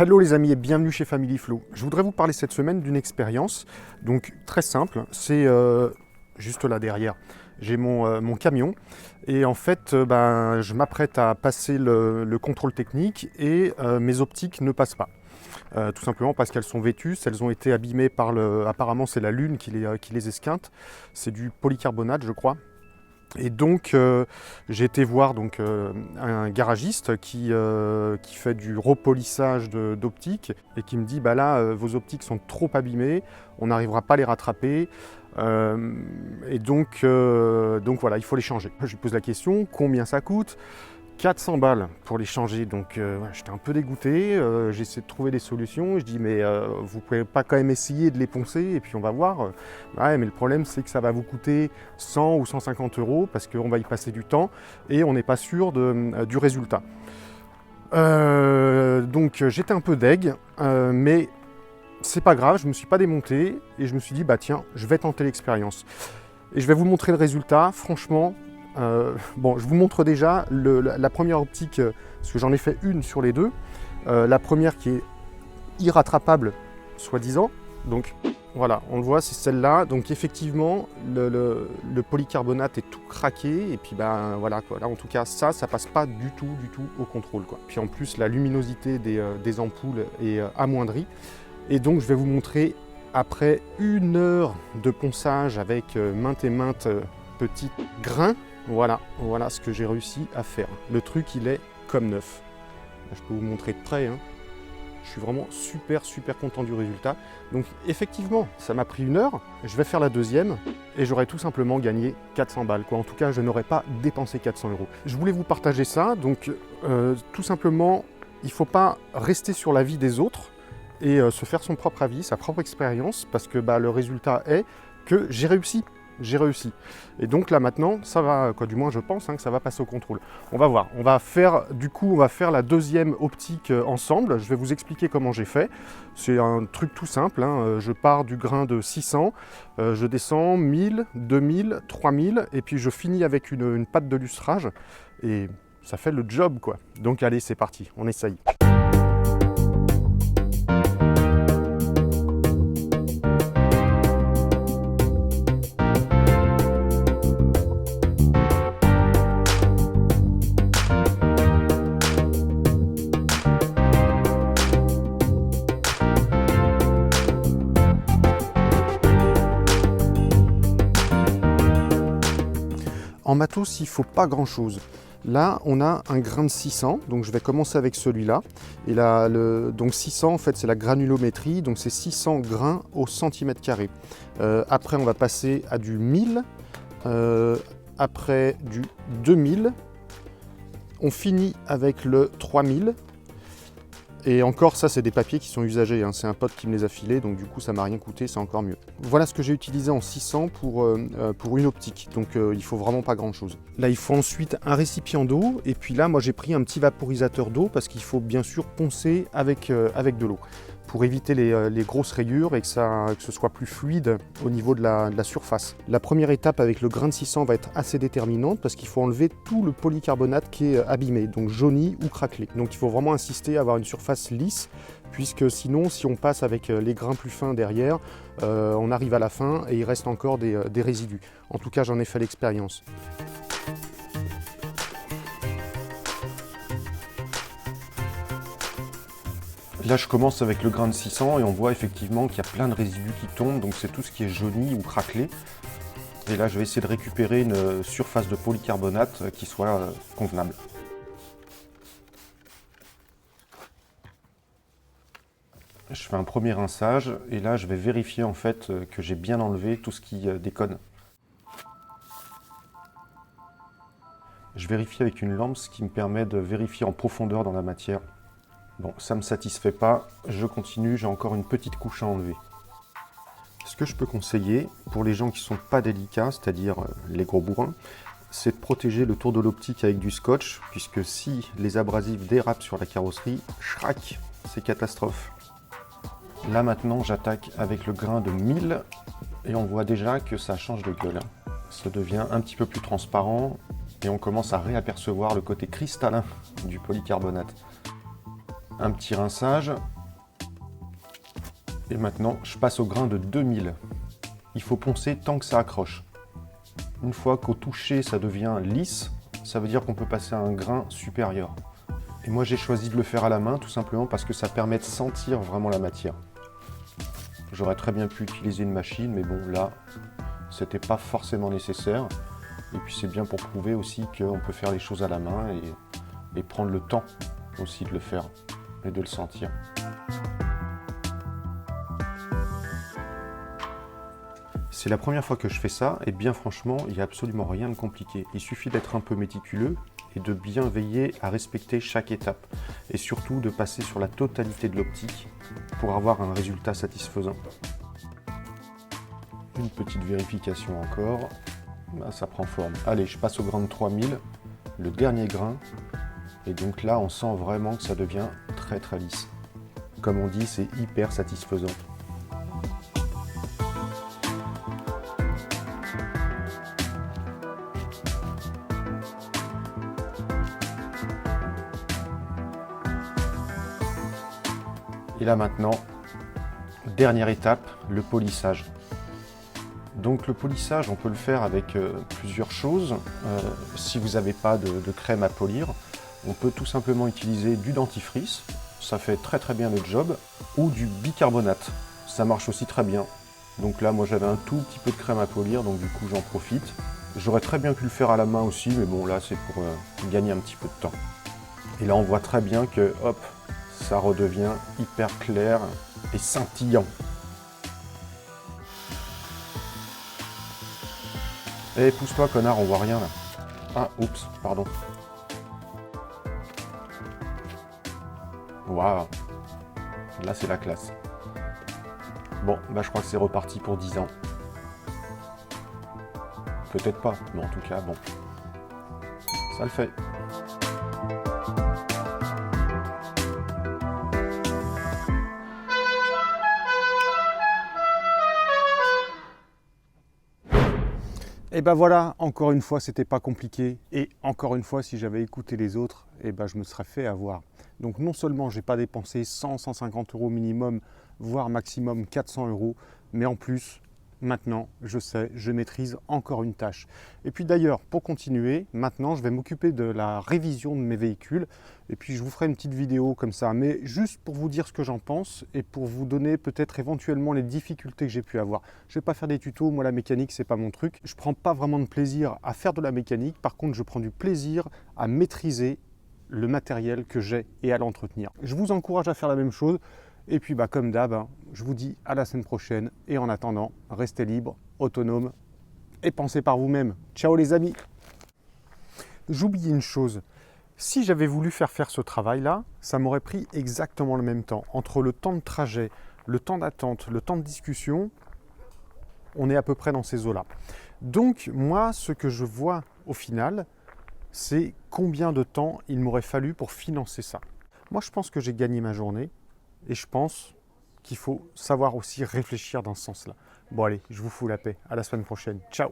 Hello les amis et bienvenue chez Family Flow. Je voudrais vous parler cette semaine d'une expérience, donc très simple, c'est juste là derrière. J'ai mon camion et en fait je m'apprête à passer le contrôle technique et mes optiques ne passent pas. Tout simplement parce qu'elles sont vétustes, elles ont été abîmées par apparemment c'est la lune qui les esquinte, c'est du polycarbonate je crois. Et donc j'ai été voir un garagiste qui fait du repolissage d'optiques et qui me dit bah là vos optiques sont trop abîmées, on n'arrivera pas à les rattraper et donc voilà il faut les changer. Je lui pose la question combien ça coûte. 400 balles pour les changer, donc j'étais un peu dégoûté, j'ai essayé de trouver des solutions, je dis mais vous pouvez pas quand même essayer de les poncer et puis on va voir. Ouais mais le problème c'est que ça va vous coûter 100 ou 150 € parce qu'on va y passer du temps et on n'est pas sûr du résultat. Donc j'étais un peu deg, mais c'est pas grave, je me suis pas démonté et je me suis dit bah tiens je vais tenter l'expérience. Et je vais vous montrer le résultat, franchement. Bon, je vous montre déjà la première optique, parce que j'en ai fait une sur les deux. La première qui est irrattrapable, soi-disant. Donc voilà, on le voit, c'est celle-là. Donc effectivement, le polycarbonate est tout craqué. Et puis ben voilà quoi. Là en tout cas, ça passe pas du tout au contrôle quoi. Puis en plus, la luminosité des ampoules est amoindrie. Et donc je vais vous montrer après 1 heure de ponçage avec maintes et maintes petits grains. Voilà ce que j'ai réussi à faire. Le truc, il est comme neuf. Là, je peux vous montrer de près. Hein. Je suis vraiment super content du résultat. Donc effectivement, ça m'a pris 1 heure. Je vais faire la deuxième et j'aurais tout simplement gagné 400 balles. Quoi. En tout cas, je n'aurais pas dépensé 400 €. Je voulais vous partager ça. Donc tout simplement, il ne faut pas rester sur l'avis des autres et se faire son propre avis, sa propre expérience, parce que le résultat est que j'ai réussi. J'ai réussi. Et donc là maintenant, ça va, quoi, du moins je pense que ça va passer au contrôle. On va voir. On va faire la deuxième optique ensemble. Je vais vous expliquer comment j'ai fait. C'est un truc tout simple. Hein. Je pars du grain de 600, je descends 1000, 2000, 3000 et puis je finis avec une pâte de lustrage et ça fait le job quoi. Donc allez, c'est parti, on essaye. En matos, il ne faut pas grand chose. Là, on a un grain de 600, donc je vais commencer avec celui-là. Et là, donc 600, en fait, c'est la granulométrie, donc c'est 600 grains au centimètre carré. Après, on va passer à du 1000, après du 2000. On finit avec le 3000. Et encore, ça, c'est des papiers qui sont usagés. Hein. C'est un pote qui me les a filés, donc du coup, ça m'a rien coûté, c'est encore mieux. Voilà ce que j'ai utilisé en 600 pour une optique. Donc, il faut vraiment pas grand-chose. Là, il faut ensuite un récipient d'eau. Et puis là, moi, j'ai pris un petit vaporisateur d'eau parce qu'il faut bien sûr poncer avec de l'eau pour éviter les grosses rayures et que ce soit plus fluide au niveau de la surface. La première étape avec le grain de 600 va être assez déterminante parce qu'il faut enlever tout le polycarbonate qui est abîmé, donc jauni ou craquelé. Donc il faut vraiment insister à avoir une surface lisse puisque sinon, si on passe avec les grains plus fins derrière, on arrive à la fin et il reste encore des résidus. En tout cas, j'en ai fait l'expérience. Là, je commence avec le grain de 600 et on voit effectivement qu'il y a plein de résidus qui tombent, donc c'est tout ce qui est jauni ou craquelé. Et là, je vais essayer de récupérer une surface de polycarbonate qui soit convenable. Je fais un premier rinçage et là, je vais vérifier en fait que j'ai bien enlevé tout ce qui déconne. Je vérifie avec une lampe, ce qui me permet de vérifier en profondeur dans la matière. Bon, ça ne me satisfait pas, je continue, j'ai encore une petite couche à enlever. Ce que je peux conseiller, pour les gens qui ne sont pas délicats, c'est-à-dire les gros bourrins, c'est de protéger le tour de l'optique avec du scotch, puisque si les abrasifs dérapent sur la carrosserie, schrac, c'est catastrophe. Là maintenant, j'attaque avec le grain de 1000, et on voit déjà que ça change de gueule. Ça devient un petit peu plus transparent, et on commence à réapercevoir le côté cristallin du polycarbonate. Un petit rinçage. Et maintenant, je passe au grain de 2000. Il faut poncer tant que ça accroche. Une fois qu'au toucher, ça devient lisse, ça veut dire qu'on peut passer à un grain supérieur. Et moi, j'ai choisi de le faire à la main, tout simplement parce que ça permet de sentir vraiment la matière. J'aurais très bien pu utiliser une machine, mais bon, là, c'était pas forcément nécessaire. Et puis, c'est bien pour prouver aussi qu'on peut faire les choses à la main et prendre le temps aussi de le faire et de le sentir. C'est la première fois que je fais ça, et bien franchement, il n'y a absolument rien de compliqué. Il suffit d'être un peu méticuleux et de bien veiller à respecter chaque étape. Et surtout de passer sur la totalité de l'optique pour avoir un résultat satisfaisant. Une petite vérification encore. Là, ça prend forme. Allez, je passe au grain de 3000, le dernier grain. Et donc là, on sent vraiment que ça devient très très lisse. Comme on dit, c'est hyper satisfaisant. Et là maintenant, dernière étape, le polissage. Donc le polissage, on peut le faire avec plusieurs choses. Si vous n'avez pas de crème à polir, on peut tout simplement utiliser du dentifrice, ça fait très très bien le job, ou du bicarbonate, ça marche aussi très bien. Donc là, moi j'avais un tout petit peu de crème à polir, donc du coup j'en profite. J'aurais très bien pu le faire à la main aussi, mais bon là c'est pour gagner un petit peu de temps. Et là on voit très bien que hop, ça redevient hyper clair et scintillant. Eh, pousse-toi connard, on voit rien là. Ah, oups, pardon. Waouh, là c'est la classe. Bon, bah je crois que c'est reparti pour 10 ans. Peut-être pas, mais en tout cas, bon. Ça le fait. Et ben voilà, encore une fois, c'était pas compliqué. Et encore une fois, si j'avais écouté les autres, et ben je me serais fait avoir. Donc non seulement j'ai pas dépensé 100-150 € minimum, voire maximum 400 €, mais en plus, maintenant, je sais, je maîtrise encore une tâche. Et puis d'ailleurs, pour continuer, maintenant, je vais m'occuper de la révision de mes véhicules. Et puis je vous ferai une petite vidéo comme ça, mais juste pour vous dire ce que j'en pense et pour vous donner peut-être éventuellement les difficultés que j'ai pu avoir. Je ne vais pas faire des tutos, moi la mécanique, c'est pas mon truc. Je prends pas vraiment de plaisir à faire de la mécanique. Par contre, je prends du plaisir à maîtriser le matériel que j'ai et à l'entretenir. Je vous encourage à faire la même chose. Et puis bah, comme d'hab, je vous dis à la semaine prochaine. Et en attendant, restez libre, autonome et pensez par vous-même. Ciao les amis. J'oubliais une chose. Si j'avais voulu faire ce travail-là, ça m'aurait pris exactement le même temps. Entre le temps de trajet, le temps d'attente, le temps de discussion, on est à peu près dans ces eaux-là. Donc moi, ce que je vois au final, c'est combien de temps il m'aurait fallu pour financer ça. Moi, je pense que j'ai gagné ma journée et je pense qu'il faut savoir aussi réfléchir dans ce sens-là. Bon allez, je vous fous la paix. À la semaine prochaine. Ciao.